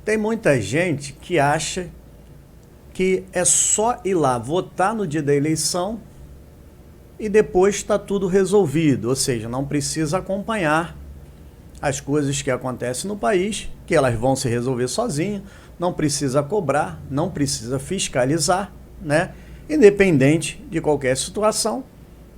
Tem muita gente que acha que é só ir lá votar no dia da eleição e depois está tudo resolvido, ou seja, não precisa acompanhar as coisas que acontecem no país, que elas vão se resolver sozinhas, não precisa cobrar, não precisa fiscalizar, né? Independente de qualquer situação,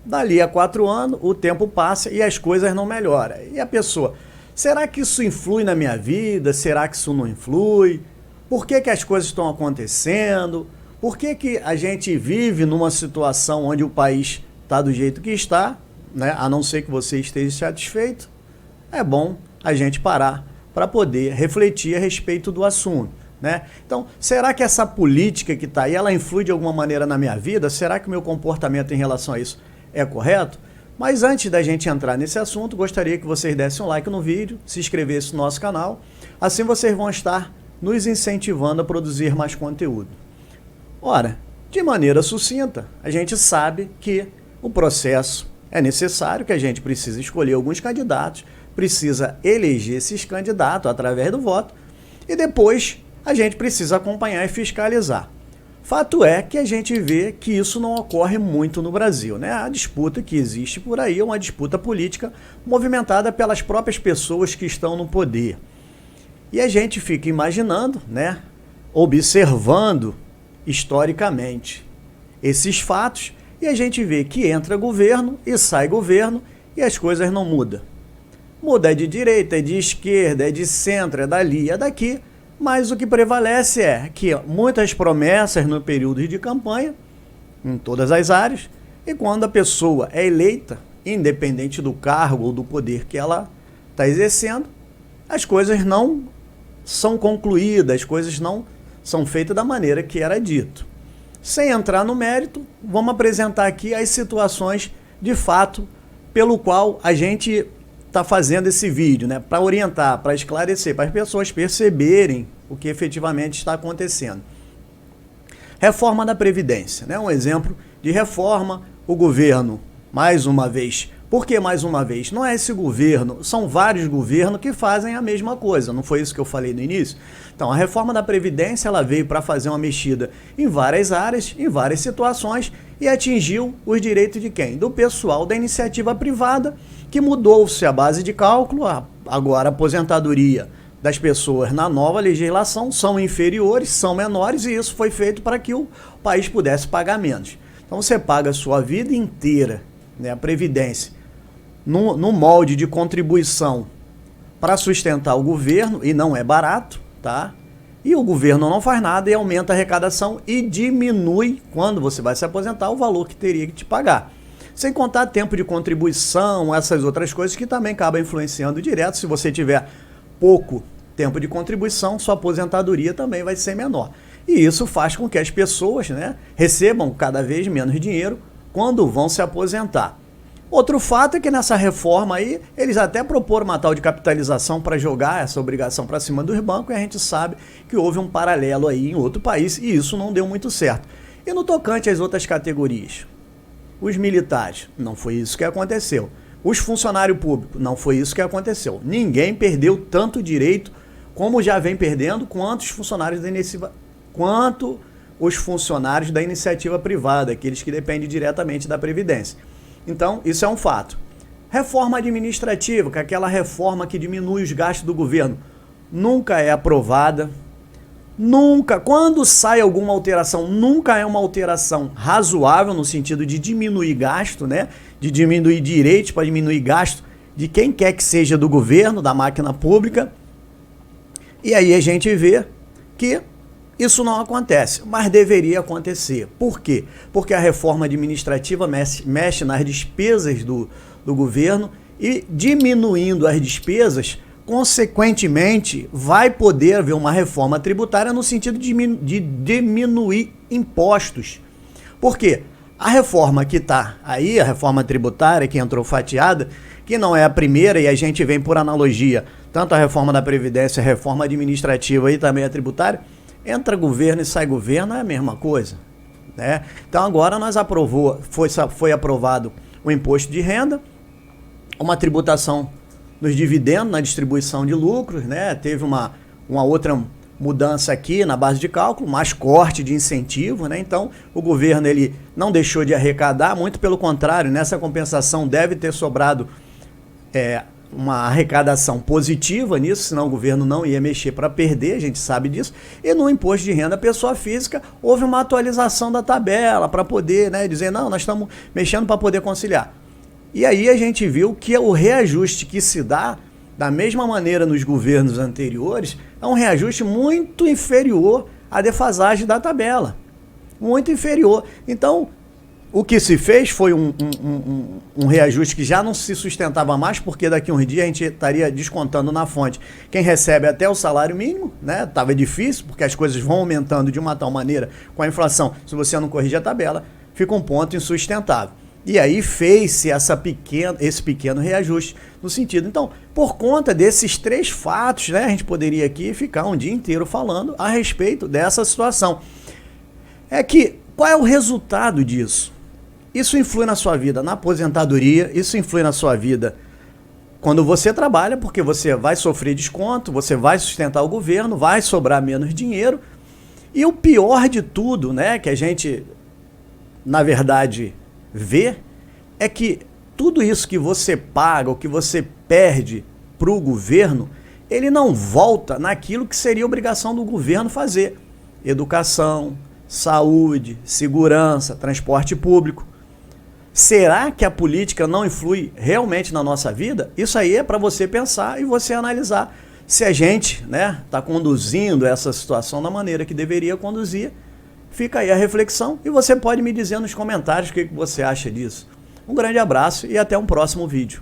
dali a 4 anos o tempo passa e as coisas não melhoram. E a pessoa, será que isso influi na minha vida? Será que isso não influi? Por que as coisas estão acontecendo? Por que a gente vive numa situação onde o país está do jeito que está, né? A não ser que você esteja satisfeito? É bom a gente parar para poder refletir a respeito do assunto, né? Então, será que essa política que está aí, ela influi de alguma maneira na minha vida? Será que o meu comportamento em relação a isso é correto? Mas antes da gente entrar nesse assunto, gostaria que vocês dessem um like no vídeo, se inscrevessem no nosso canal, assim vocês vão estar nos incentivando a produzir mais conteúdo. Ora, de maneira sucinta, a gente sabe que o processo é necessário, que a gente precisa escolher alguns candidatos, precisa eleger esses candidatos através do voto e depois a gente precisa acompanhar e fiscalizar. Fato é que a gente vê que isso não ocorre muito no Brasil, né? A disputa que existe por aí é uma disputa política movimentada pelas próprias pessoas que estão no poder. E a gente fica imaginando, né? Observando historicamente esses fatos e a gente vê que entra governo e sai governo e as coisas não mudam. Muda é de direita, é de esquerda, é de centro, é dali, é daqui. Mas o que prevalece é que muitas promessas no período de campanha, em todas as áreas, e quando a pessoa é eleita, independente do cargo ou do poder que ela está exercendo, as coisas não são concluídas, as coisas não são feitas da maneira que era dito. Sem entrar no mérito, vamos apresentar aqui as situações de fato pelo qual a gente está fazendo esse vídeo, né, para orientar, para esclarecer, para as pessoas perceberem o que efetivamente está acontecendo. Reforma da Previdência, né, um exemplo de reforma, o governo, mais uma vez. Por que mais uma vez? Não é esse governo, são vários governos que fazem a mesma coisa, não foi isso que eu falei no início? Então, a reforma da Previdência, ela veio para fazer uma mexida em várias áreas, em várias situações, e atingiu os direitos de quem? Do pessoal da iniciativa privada, que mudou-se a base de cálculo, agora a aposentadoria das pessoas na nova legislação são inferiores, são menores, e isso foi feito para que o país pudesse pagar menos. Então, você paga a sua vida inteira, né, a Previdência, no molde de contribuição para sustentar o governo, e não é barato, tá? E o governo não faz nada e aumenta a arrecadação e diminui, quando você vai se aposentar, o valor que teria que te pagar. Sem contar tempo de contribuição, essas outras coisas que também acabam influenciando direto. Se você tiver pouco tempo de contribuição, sua aposentadoria também vai ser menor. E isso faz com que as pessoas, né, recebam cada vez menos dinheiro quando vão se aposentar. Outro fato é que nessa reforma aí, eles até proporam uma tal de capitalização para jogar essa obrigação para cima dos bancos, e a gente sabe que houve um paralelo aí em outro país e isso não deu muito certo. E no tocante às outras categorias? Os militares, não foi isso que aconteceu. Os funcionários públicos, não foi isso que aconteceu. Ninguém perdeu tanto direito como já vem perdendo, quanto os funcionários da iniciativa privada, aqueles que dependem diretamente da Previdência. Então, isso é um fato. Reforma administrativa, que é aquela reforma que diminui os gastos do governo, nunca é aprovada. Nunca, quando sai alguma alteração, nunca é uma alteração razoável no sentido de diminuir gasto, né? De diminuir direitos para diminuir gasto de quem quer que seja do governo, da máquina pública. E aí a gente vê que isso não acontece, mas deveria acontecer. Por quê? Porque a reforma administrativa mexe nas despesas do governo e, diminuindo as despesas, consequentemente, vai poder haver uma reforma tributária no sentido de diminuir impostos. Por quê? A reforma que está aí, a reforma tributária que entrou fatiada, que não é a primeira, e a gente vem por analogia, tanto a reforma da Previdência, a reforma administrativa e também a tributária, entra governo e sai governo, é a mesma coisa, né? Então agora foi aprovado o imposto de renda, uma tributação nos dividendos, na distribuição de lucros, né? Teve uma outra mudança aqui na base de cálculo, mais corte de incentivo, né? Então, o governo ele não deixou de arrecadar, muito pelo contrário, nessa compensação deve ter sobrado uma arrecadação positiva nisso, senão o governo não ia mexer para perder, a gente sabe disso. E no imposto de renda pessoa física, houve uma atualização da tabela para poder, né, dizer, não, nós estamos mexendo para poder conciliar. E aí a gente viu que o reajuste que se dá, da mesma maneira nos governos anteriores, é um reajuste muito inferior à defasagem da tabela. Muito inferior. Então, o que se fez foi um reajuste que já não se sustentava mais, porque daqui a uns dias a gente estaria descontando na fonte quem recebe até o salário mínimo, né? Estava difícil, porque as coisas vão aumentando de uma tal maneira com a inflação. Se você não corrigir a tabela, fica um ponto insustentável. E aí fez-se esse pequeno reajuste no sentido. Então, por conta desses 3 fatos, né, a gente poderia aqui ficar um dia inteiro falando a respeito dessa situação. Qual é o resultado disso? Isso influi na sua vida na aposentadoria, isso influi na sua vida quando você trabalha, porque você vai sofrer desconto, você vai sustentar o governo, vai sobrar menos dinheiro. E o pior de tudo, né, que a gente, na verdade, vê, é que tudo isso que você paga, ou que você perde para o governo, ele não volta naquilo que seria obrigação do governo fazer. Educação, saúde, segurança, transporte público. Será que a política não influi realmente na nossa vida? Isso aí é para você pensar e você analisar se a gente, né, está conduzindo essa situação da maneira que deveria conduzir. Fica aí a reflexão e você pode me dizer nos comentários o que você acha disso. Um grande abraço e até um próximo vídeo.